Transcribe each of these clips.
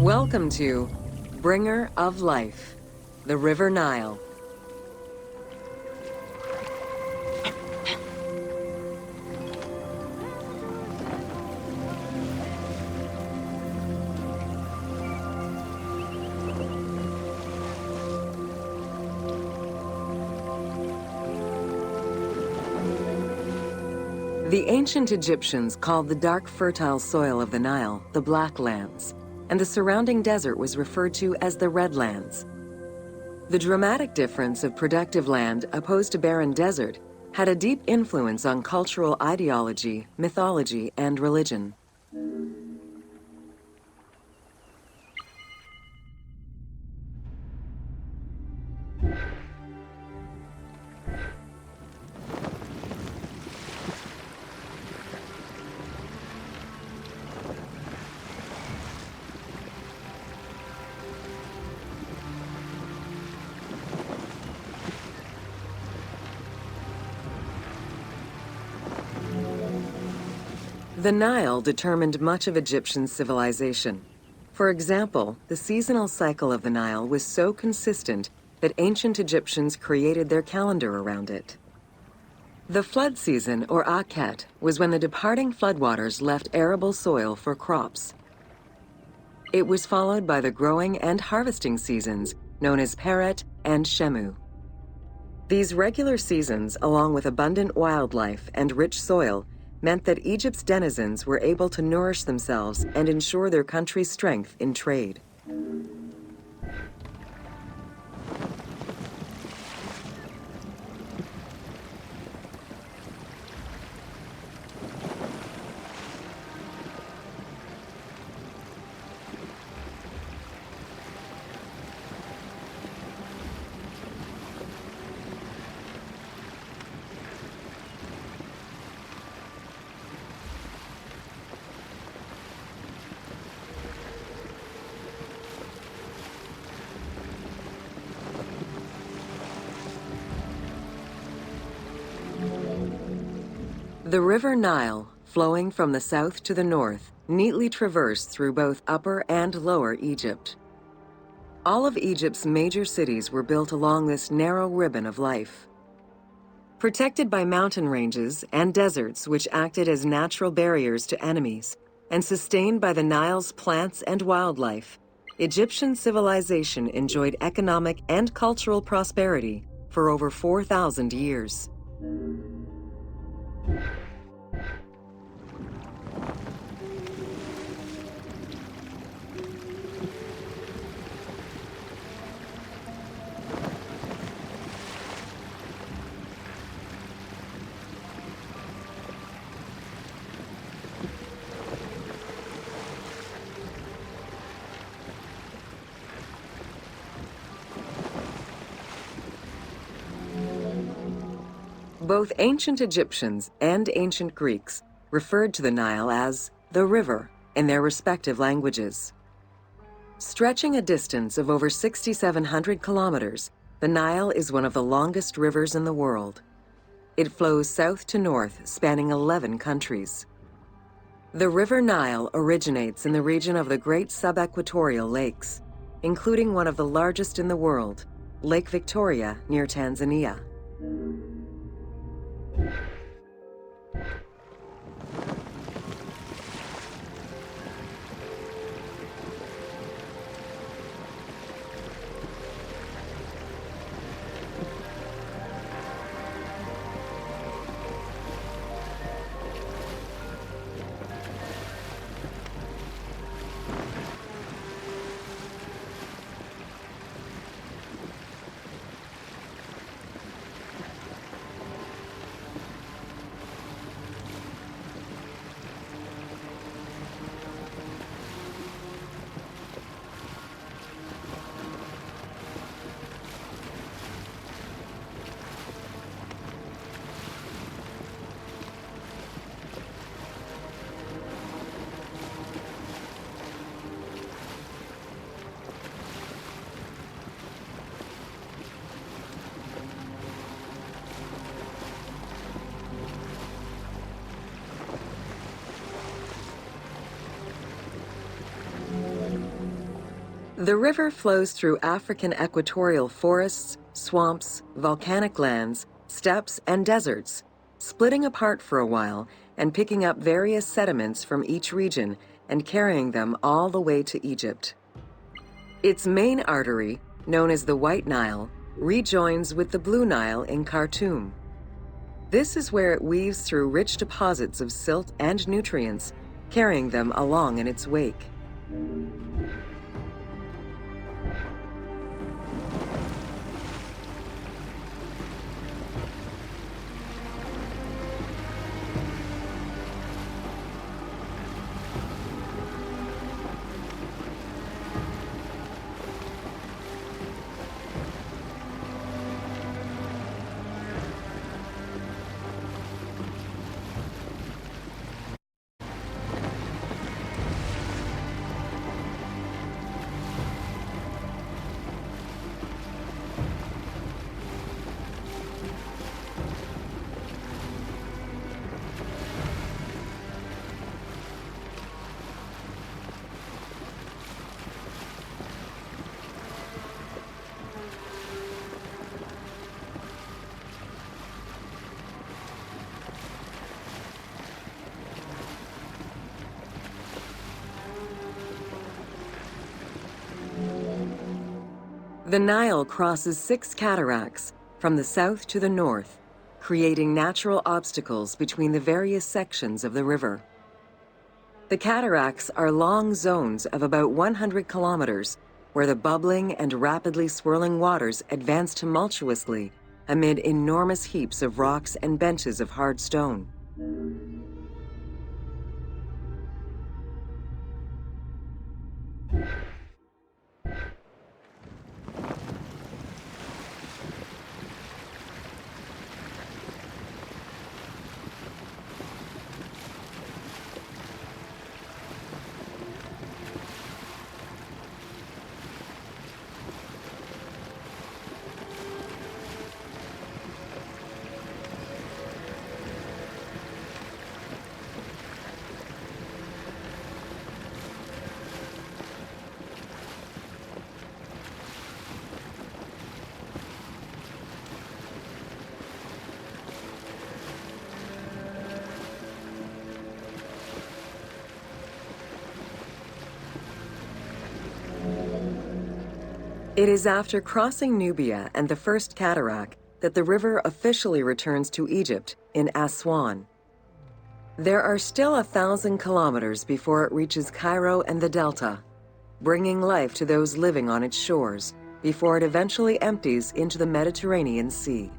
Welcome to Bringer of Life, the River Nile. The ancient Egyptians called the dark, fertile soil of the Nile the Black Lands, and the surrounding desert was referred to as the Red Lands. The dramatic difference of productive land opposed to barren desert had a deep influence on cultural ideology, mythology, and religion. The Nile determined much of Egyptian civilization. For example, the seasonal cycle of the Nile was so consistent that ancient Egyptians created their calendar around it. The flood season, or Akhet, was when the departing floodwaters left arable soil for crops. It was followed by the growing and harvesting seasons, known as Peret and Shemu. These regular seasons, along with abundant wildlife and rich soil, meant that Egypt's denizens were able to nourish themselves and ensure their country's strength in trade. The River Nile, flowing from the south to the north, neatly traversed through both Upper and Lower Egypt. All of Egypt's major cities were built along this narrow ribbon of life. Protected by mountain ranges and deserts which acted as natural barriers to enemies, and sustained by the Nile's plants and wildlife, Egyptian civilization enjoyed economic and cultural prosperity for over 4,000 years. Both ancient Egyptians and ancient Greeks referred to the Nile as the river in their respective languages. Stretching a distance of over 6,700 kilometers, the Nile is one of the longest rivers in the world. It flows south to north, spanning 11 countries. The River Nile originates in the region of the Great Subequatorial Lakes, including one of the largest in the world, Lake Victoria near Tanzania. The river flows through African equatorial forests, swamps, volcanic lands, steppes, and deserts, splitting apart for a while and picking up various sediments from each region and carrying them all the way to Egypt. Its main artery, known as the White Nile, rejoins with the Blue Nile in Khartoum. This is where it weaves through rich deposits of silt and nutrients, carrying them along in its wake. The Nile crosses 6 cataracts from the south to the north, creating natural obstacles between the various sections of the river. The cataracts are long zones of about 100 kilometers, where the bubbling and rapidly swirling waters advance tumultuously amid enormous heaps of rocks and benches of hard stone. It is after crossing Nubia and the first cataract that the river officially returns to Egypt in Aswan. There are still 1,000 kilometers before it reaches Cairo and the Delta, bringing life to those living on its shores before it eventually empties into the Mediterranean Sea.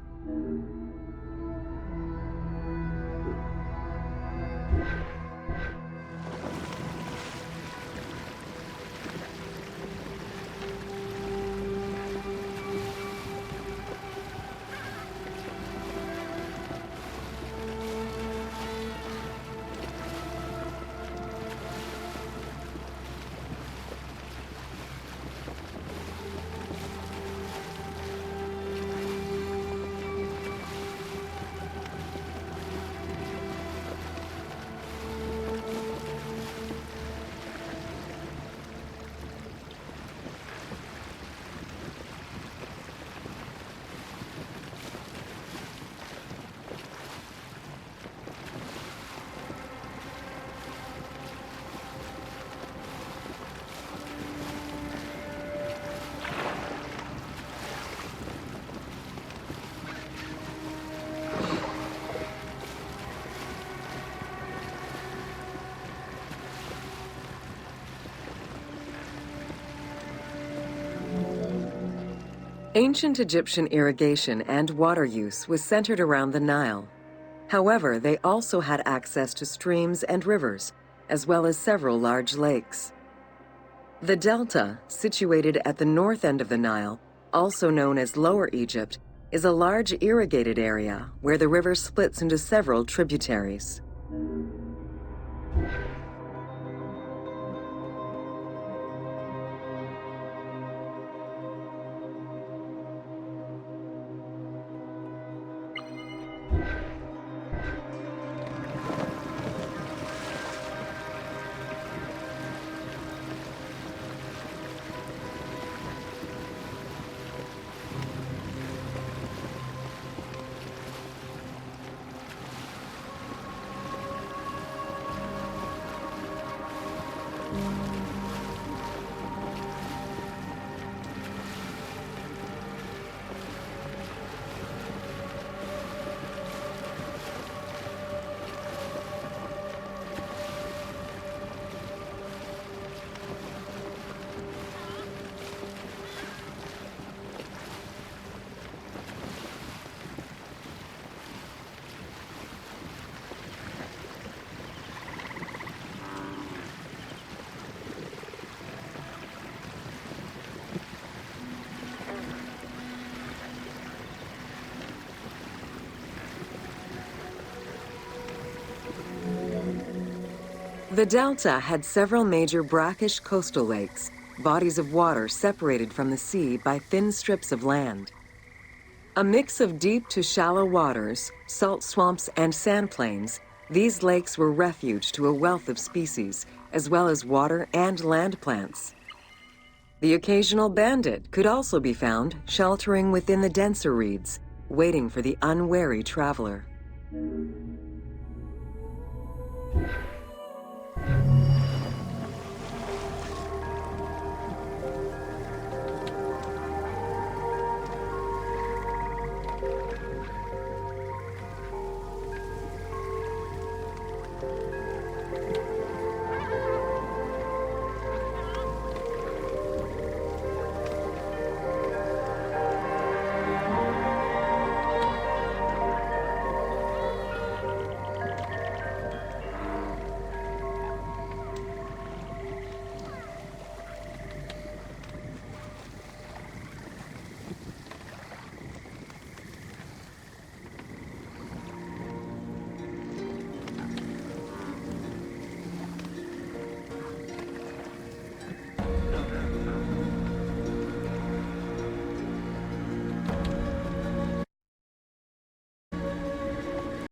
Ancient Egyptian irrigation and water use was centered around the Nile. However, they also had access to streams and rivers, as well as several large lakes. The delta, situated at the north end of the Nile, also known as Lower Egypt, is a large irrigated area where the river splits into several tributaries. The delta had several major brackish coastal lakes, bodies of water separated from the sea by thin strips of land. A mix of deep to shallow waters, salt swamps, and sand plains, these lakes were refuge to a wealth of species, as well as water and land plants. The occasional bandit could also be found sheltering within the denser reeds, waiting for the unwary traveler.